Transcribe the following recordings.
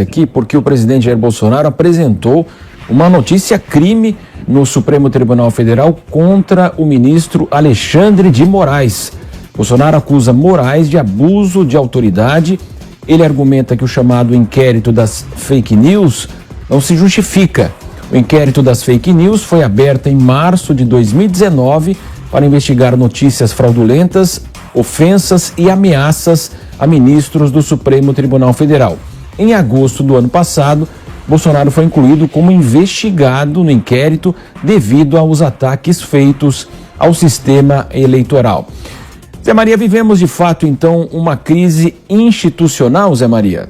aqui porque o presidente Jair Bolsonaro apresentou uma notícia crime no Supremo Tribunal Federal contra o ministro Alexandre de Moraes. Bolsonaro acusa Moraes de abuso de autoridade. Ele argumenta que o chamado inquérito das fake news não se justifica. O inquérito das fake news foi aberto em março de 2019 para investigar notícias fraudulentas, ofensas e ameaças a ministros do Supremo Tribunal Federal. Em agosto do ano passado, Bolsonaro foi incluído como investigado no inquérito devido aos ataques feitos ao sistema eleitoral. Zé Maria, vivemos de fato, então, uma crise institucional, Zé Maria?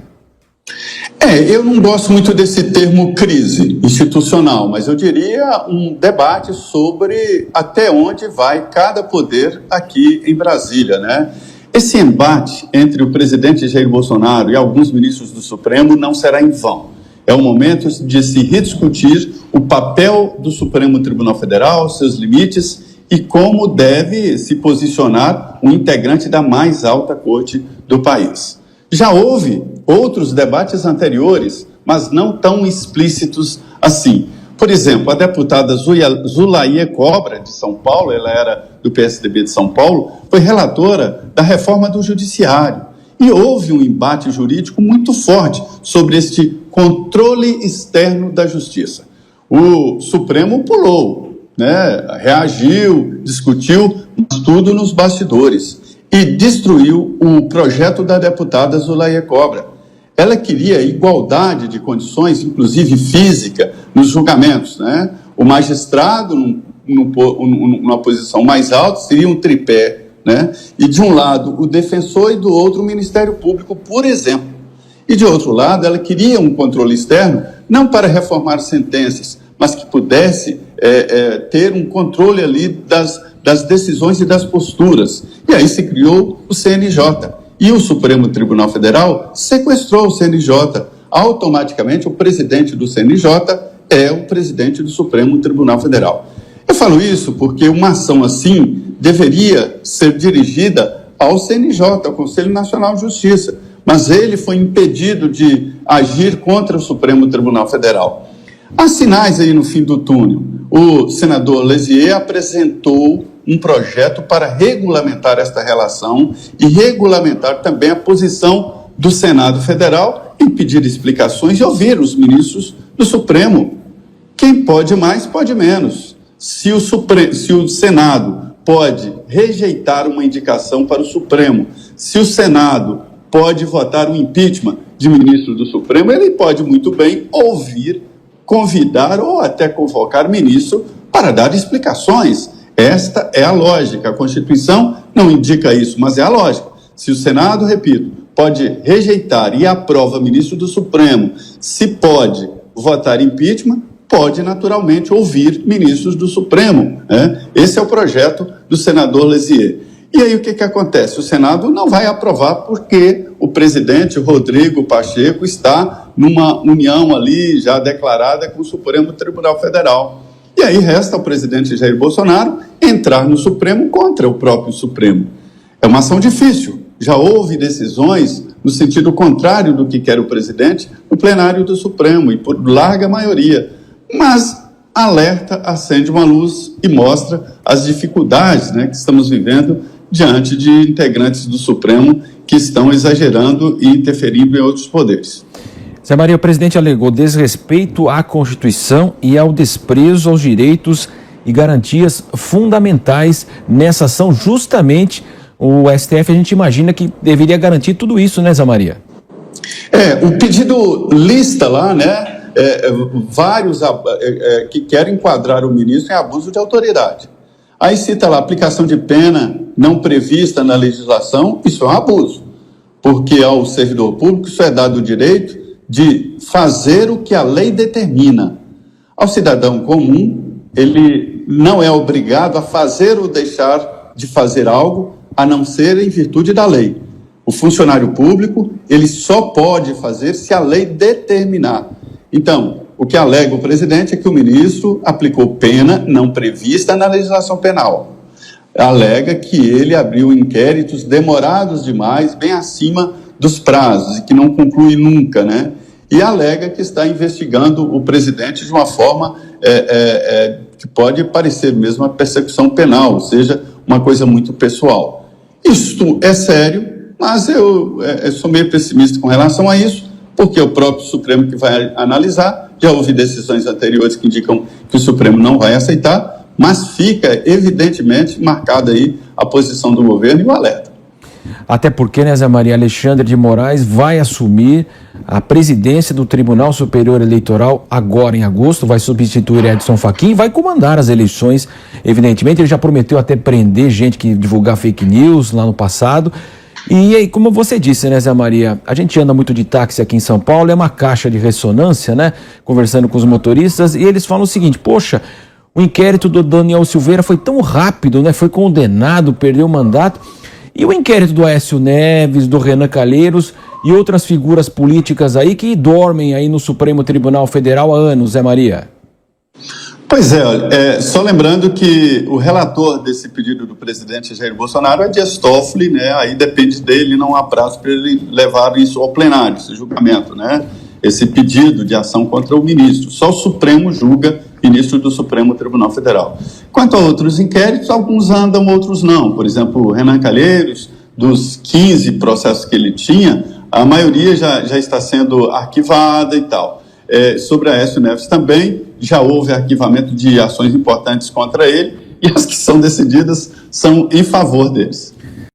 Eu não gosto muito desse termo crise institucional, mas eu diria um debate sobre até onde vai cada poder aqui em Brasília, né? Esse embate entre o presidente Jair Bolsonaro e alguns ministros do Supremo não será em vão. É o momento de se rediscutir o papel do Supremo Tribunal Federal, seus limites e como deve se posicionar um integrante da mais alta corte do país. Já houve outros debates anteriores, mas não tão explícitos assim. Por exemplo, a deputada Zulaia Cobra, de São Paulo, ela era do PSDB de São Paulo, foi relatora da reforma do judiciário. E houve um embate jurídico muito forte sobre este controle externo da justiça. O Supremo pulou, reagiu, discutiu, mas tudo nos bastidores. E destruiu o projeto da deputada Zulaia Cobra. Ela queria igualdade de condições, inclusive física, nos julgamentos, né? O magistrado, numa posição mais alta, seria um tripé, né? E de um lado o defensor e do outro o Ministério Público, por exemplo. E de outro lado, ela queria um controle externo, não para reformar sentenças, mas que pudesse ter um controle ali das decisões e das posturas. E aí se criou o CNJ. E o Supremo Tribunal Federal sequestrou o CNJ. Automaticamente, o presidente do CNJ é o presidente do Supremo Tribunal Federal. Eu falo isso porque uma ação assim deveria ser dirigida ao CNJ, ao Conselho Nacional de Justiça, mas ele foi impedido de agir contra o Supremo Tribunal Federal. Há sinais aí no fim do túnel. O senador Lesier apresentou um projeto para regulamentar esta relação e regulamentar também a posição do Senado Federal em pedir explicações e ouvir os ministros do Supremo. Quem pode mais, pode menos. Se o Senado pode rejeitar uma indicação para o Supremo, se o Senado pode votar um impeachment de ministro do Supremo, ele pode muito bem ouvir, convidar ou até convocar ministro para dar explicações. Esta é a lógica. A Constituição não indica isso, mas é a lógica. Se o Senado, repito, pode rejeitar e aprova ministro do Supremo, se pode votar impeachment, pode naturalmente ouvir ministros do Supremo, né? Esse é o projeto do senador Lesier. E aí o que acontece? O Senado não vai aprovar porque o presidente Rodrigo Pacheco está numa união ali já declarada com o Supremo Tribunal Federal. E aí resta ao presidente Jair Bolsonaro entrar no Supremo contra o próprio Supremo. É uma ação difícil. Já houve decisões no sentido contrário do que quer o presidente no plenário do Supremo e por larga maioria. Mas alerta, acende uma luz e mostra as dificuldades, que estamos vivendo diante de integrantes do Supremo que estão exagerando e interferindo em outros poderes. Zé Maria, o presidente alegou desrespeito à Constituição e ao desprezo aos direitos e garantias fundamentais nessa ação. Justamente o STF, a gente imagina que deveria garantir tudo isso, né, Zé Maria? O pedido lista lá, vários que querem enquadrar o ministro em abuso de autoridade. Aí cita lá, aplicação de pena não prevista na legislação, isso é um abuso, porque ao servidor público isso é dado o direito de fazer o que a lei determina. Ao cidadão comum, ele não é obrigado a fazer ou deixar de fazer algo, a não ser em virtude da lei. O funcionário público, ele só pode fazer se a lei determinar. Então, o que alega o presidente é que o ministro aplicou pena não prevista na legislação penal. Alega que ele abriu inquéritos demorados demais, bem acima dos prazos e que não conclui nunca, e alega que está investigando o presidente de uma forma que pode parecer mesmo uma persecução penal, ou seja, uma coisa muito pessoal. Isto é sério, mas eu sou meio pessimista com relação a isso, porque o próprio Supremo que vai analisar, já houve decisões anteriores que indicam que o Supremo não vai aceitar, mas fica evidentemente marcada aí a posição do governo e o alerta. Até porque, né, Zé Maria, Alexandre de Moraes vai assumir a presidência do Tribunal Superior Eleitoral agora em agosto, vai substituir Edson Fachin e vai comandar as eleições. Evidentemente, ele já prometeu até prender gente que divulgar fake news lá no passado. E aí, como você disse, né, Zé Maria, a gente anda muito de táxi aqui em São Paulo, é uma caixa de ressonância, né, conversando com os motoristas, e eles falam o seguinte: poxa, o inquérito do Daniel Silveira foi tão rápido, né, foi condenado, perdeu o mandato. E o inquérito do Aécio Neves, do Renan Calheiros e outras figuras políticas aí que dormem aí no Supremo Tribunal Federal há anos, Zé Maria? Pois só lembrando que o relator desse pedido do presidente Jair Bolsonaro é Dias Toffoli, né? Aí depende dele, não há prazo para ele levar isso ao plenário, esse julgamento, né? Esse pedido de ação contra o ministro. Só o Supremo julga ministro do Supremo Tribunal Federal. Quanto a outros inquéritos, alguns andam, outros não. Por exemplo, o Renan Calheiros, dos 15 processos que ele tinha, a maioria já está sendo arquivada e tal. Sobre a Aécio Neves também, já houve arquivamento de ações importantes contra ele, e as que são decididas são em favor deles.